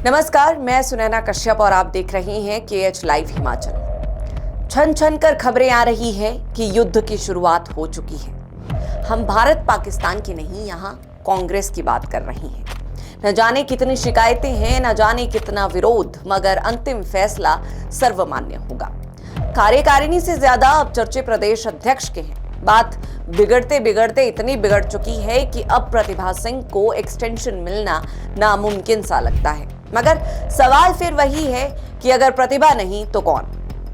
नमस्कार, मैं सुनैना कश्यप और आप देख रहे हैं KH लाइव हिमाचल। छन छन कर खबरें आ रही है कि युद्ध की शुरुआत हो चुकी है। हम भारत पाकिस्तान की नहीं, यहाँ कांग्रेस की बात कर रहे हैं। न जाने कितनी शिकायतें हैं, न जाने कितना विरोध, मगर अंतिम फैसला सर्वमान्य होगा। कार्यकारिणी से ज्यादा अब चर्चे प्रदेश अध्यक्ष के हैं। बात बिगड़ते बिगड़ते इतनी बिगड़ चुकी है कि अब प्रतिभा सिंह को एक्सटेंशन मिलना नामुमकिन सा लगता है। मगर सवाल फिर वही है कि अगर प्रतिभा नहीं तो कौन?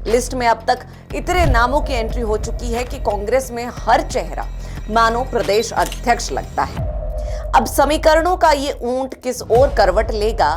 लिस्ट में अब तक इतने नामों की एंट्री हो चुकी है कि कांग्रेस में हर चेहरा मानो प्रदेश अध्यक्ष लगता है। अब समीकरणों का ये ऊंट किस ओर करवट लेगा,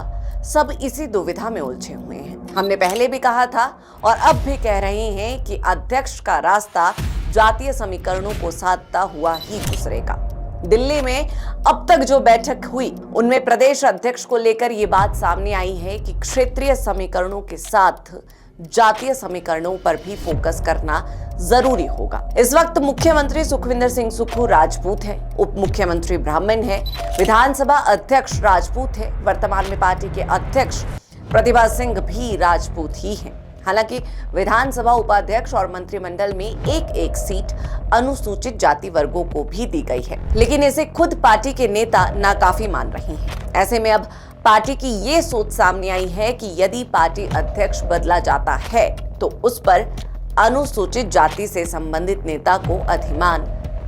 सब इसी दुविधा में उलझे हुए हैं। हमने पहले भी कहा था और अब भी कह रहे हैं कि अध्यक्ष का रास्ता जातीय समीकरणों को साधता हुआ ही गुजरेगा। दिल्ली में अब तक जो बैठक हुई उनमें प्रदेश अध्यक्ष को लेकर ये बात सामने आई है कि क्षेत्रीय समीकरणों के साथ जातीय समीकरणों पर भी फोकस करना जरूरी होगा। इस वक्त मुख्यमंत्री सुखविंदर सिंह सुक्खू राजपूत है, उप मुख्यमंत्री ब्राह्मण है, विधानसभा अध्यक्ष राजपूत है, वर्तमान में पार्टी के अध्यक्ष प्रतिभा सिंह भी राजपूत ही हैं। हालांकि विधानसभा उपाध्यक्ष और मंत्रिमंडल में एक एक सीट अनुसूचित जाति वर्गों को भी दी गई है, लेकिन इसे खुद पार्टी के नेता नाकाफी मान रहे हैं। ऐसे में अब पार्टी की ये सोच सामने आई है कि यदि पार्टी अध्यक्ष बदला जाता है तो उस पर अनुसूचित जाति से संबंधित नेता को अधिमान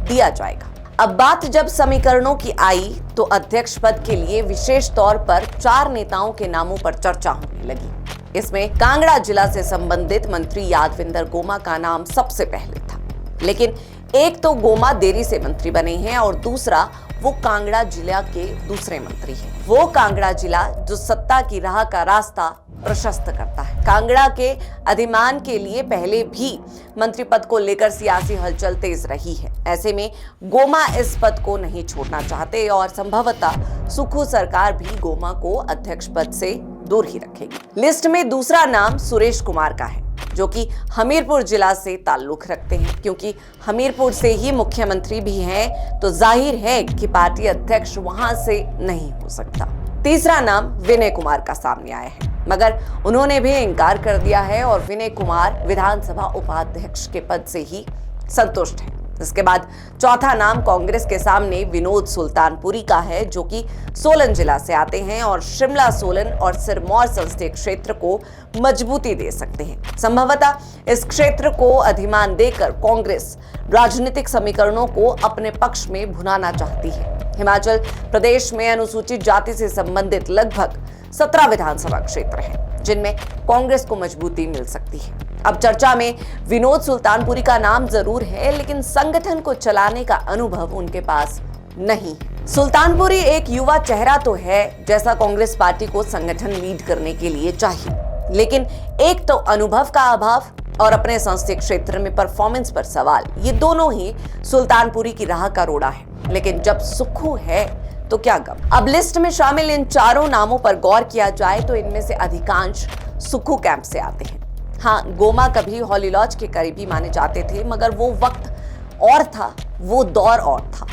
दिया जाएगा। अब बात जब समीकरणों की आई तो अध्यक्ष पद के लिए विशेष तौर पर 4 नेताओं के नामों पर चर्चा होने लगी। इसमें कांगड़ा जिला से संबंधित मंत्री यादविंदर गोमा का नाम सबसे पहले था, लेकिन एक तो गोमा देरी से मंत्री बने हैं और दूसरा वो कांगड़ा जिला के दूसरे मंत्री हैं। वो कांगड़ा जिला जो सत्ता की राह का रास्ता प्रशस्त करता है। कांगड़ा के अधिमान के लिए पहले भी मंत्री पद को लेकर सियासी हलचल तेज रही है। ऐसे में गोमा इस पद को नहीं छोड़ना चाहते और संभवतः सुक्खू सरकार भी गोमा को अध्यक्ष पद से दूर ही रखेगी। लिस्ट में दूसरा नाम सुरेश कुमार का है, जो कि हमीरपुर जिला से ताल्लुक रखते हैं। क्योंकि हमीरपुर से ही मुख्यमंत्री भी हैं, तो जाहिर है कि पार्टी अध्यक्ष वहां से नहीं हो सकता। तीसरा नाम विनय कुमार का सामने आया है, मगर उन्होंने भी इनकार कर दिया है और विनय कुमार विधानसभा उपाध्यक्ष के पद से ही संतुष्ट है। इसके बाद चौथा नाम कांग्रेस के सामने विनोद सुल्तानपुरी का है, जो कि सोलन जिला से आते हैं और शिमला, सोलन और सिरमौर संसदीय क्षेत्र को मजबूती दे सकते हैं। संभवतः इस क्षेत्र को अधिमान देकर कांग्रेस राजनीतिक समीकरणों को अपने पक्ष में भुनाना चाहती है। हिमाचल प्रदेश में अनुसूचित जाति से संबंधित लगभग 17 विधानसभा क्षेत्र हैं, जिनमें कांग्रेस को मजबूती मिल सकती है। अब चर्चा में विनोद सुल्तानपुरी का नाम जरूर है, लेकिन संगठन को चलाने का अनुभव उनके पास नहीं है। सुल्तानपुरी एक युवा चेहरा तो है, जैसा कांग्रेस पार्टी को संगठन लीड करने के लिए चाहिए, लेकिन एक तो अनुभव का अभाव और अपने संसदीय क्षेत्र में परफॉर्मेंस पर सवाल, ये दोनों ही सुल्तानपुरी की राह का रोड़ा है। लेकिन जब सुक्खू है तो क्या गम। अब लिस्ट में शामिल इन 4 नामों पर गौर किया जाए तो इनमें से अधिकांश सुक्खू कैंप से आते हैं। हाँ, गोमा कभी हॉली लॉज के करीबी माने जाते थे, मगर वो वक्त और था, वो दौर और था।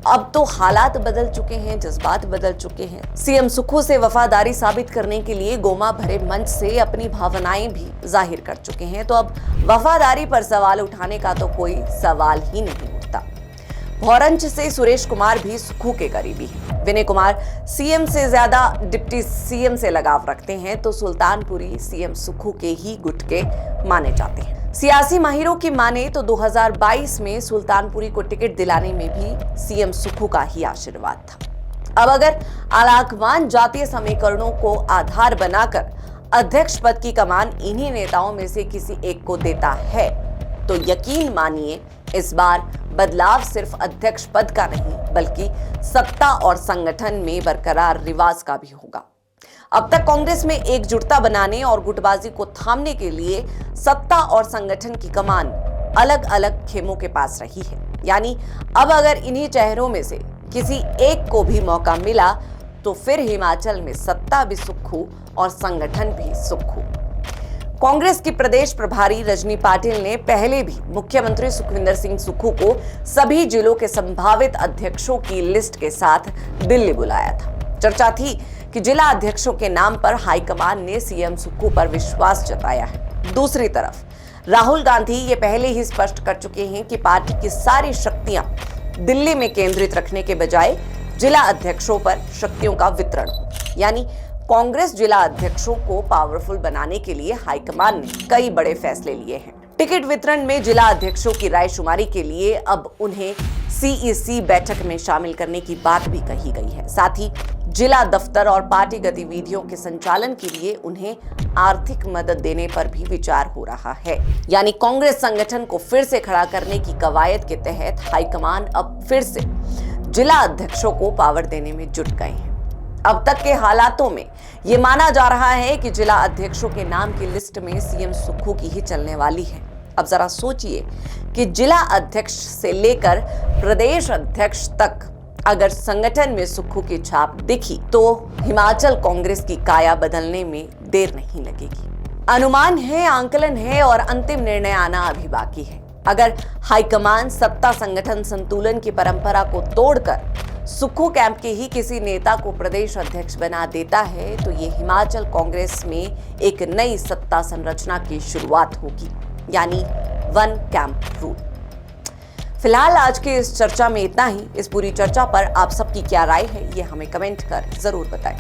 अब तो हालात बदल चुके हैं, जज्बात बदल चुके हैं। सीएम सुक्खू से वफादारी साबित करने के लिए गोमा भरे मंच से अपनी भावनाएं भी जाहिर कर चुके हैं, तो अब वफादारी पर सवाल उठाने का तो कोई सवाल ही नहीं उठता। भौरंच से सुरेश कुमार भी सुक्खू के करीबी हैं। विनय कुमार सीएम से ज्यादा डिप्टी सीएम से लगाव रखते हैं, तो सुल्तानपुरी सीएम सुक्खू के ही गुट के माने जाते हैं। सियासी माहिरों की माने तो 2022 में सुल्तानपुरी को टिकट दिलाने में भी सीएम सुक्खू का ही आशीर्वाद था। अब अगर आलाकमान जातीय समीकरणों को आधार बनाकर अध्यक्ष पद की कमान इन्हीं नेताओं में से किसी एक को देता है, तो यकीन मानिए इस बार बदलाव सिर्फ अध्यक्ष पद का नहीं, बल्कि सत्ता और संगठन में बरकरार रिवाज का भी होगा। अब तक कांग्रेस में एकजुटता बनाने और गुटबाजी को थामने के लिए सत्ता और संगठन की कमान अलग अलग खेमों के पास रही है। यानी अब अगर इन्हीं चेहरों में से किसी एक को भी मौका मिला तो फिर हिमाचल में सत्ता भी सुक्खू और संगठन भी सुक्खू। कांग्रेस की प्रदेश प्रभारी रजनी पाटिल ने पहले भी मुख्यमंत्री सुखविंदर सिंह सुक्खू को सभी जिलों के संभावित अध्यक्षों की लिस्ट के साथ दिल्ली बुलाया था। चर्चा थी कि जिला अध्यक्षों के नाम पर हाईकमान ने सीएम सुक्खू पर विश्वास जताया है। दूसरी तरफ राहुल गांधी ये पहले ही स्पष्ट कर चुके हैं कि पार्टी की सारी शक्तियां दिल्ली में केंद्रित रखने के बजाय जिला अध्यक्षों पर शक्तियों का वितरण हो। यानी कांग्रेस जिला अध्यक्षों को पावरफुल बनाने के लिए हाईकमान ने कई बड़े फैसले लिए हैं। टिकट वितरण में जिला अध्यक्षों की रायशुमारी के लिए अब उन्हें सीईसी बैठक में शामिल करने की बात भी कही गई है। साथ ही जिला दफ्तर और पार्टी गतिविधियों के संचालन के लिए उन्हें आर्थिक मदद देने पर भी विचार हो रहा है। यानी कांग्रेस संगठन को फिर से खड़ा करने की कवायद के तहत हाईकमान अब फिर से जिला अध्यक्षों को पावर देने में जुट गए हैं। अब तक के हालातों में ये माना जा रहा है कि जिला अध्यक्षों के नाम की लिस्ट में सीएम सुक्खू की ही चलने वाली है। अब जरा सोचिए कि जिला अध्यक्ष से लेकर प्रदेश अध्यक्ष तक अगर संगठन में सुक्खू की छाप दिखी तो हिमाचल कांग्रेस की काया बदलने में देर नहीं लगेगी। अनुमान है, आंकलन है और अंतिम निर्णय आना अभी बाकी है। अगर हाईकमान सत्ता संगठन संतुलन की परंपरा को तोड़कर सुक्खू कैंप के ही किसी नेता को प्रदेश अध्यक्ष बना देता है तो ये हिमाचल कांग्रेस में एक नई सत्ता संरचना की शुरुआत होगी, यानी वन कैंप रूल। फिलहाल आज की इस चर्चा में इतना ही। इस पूरी चर्चा पर आप सबकी क्या राय है ये हमें कमेंट कर जरूर बताएं।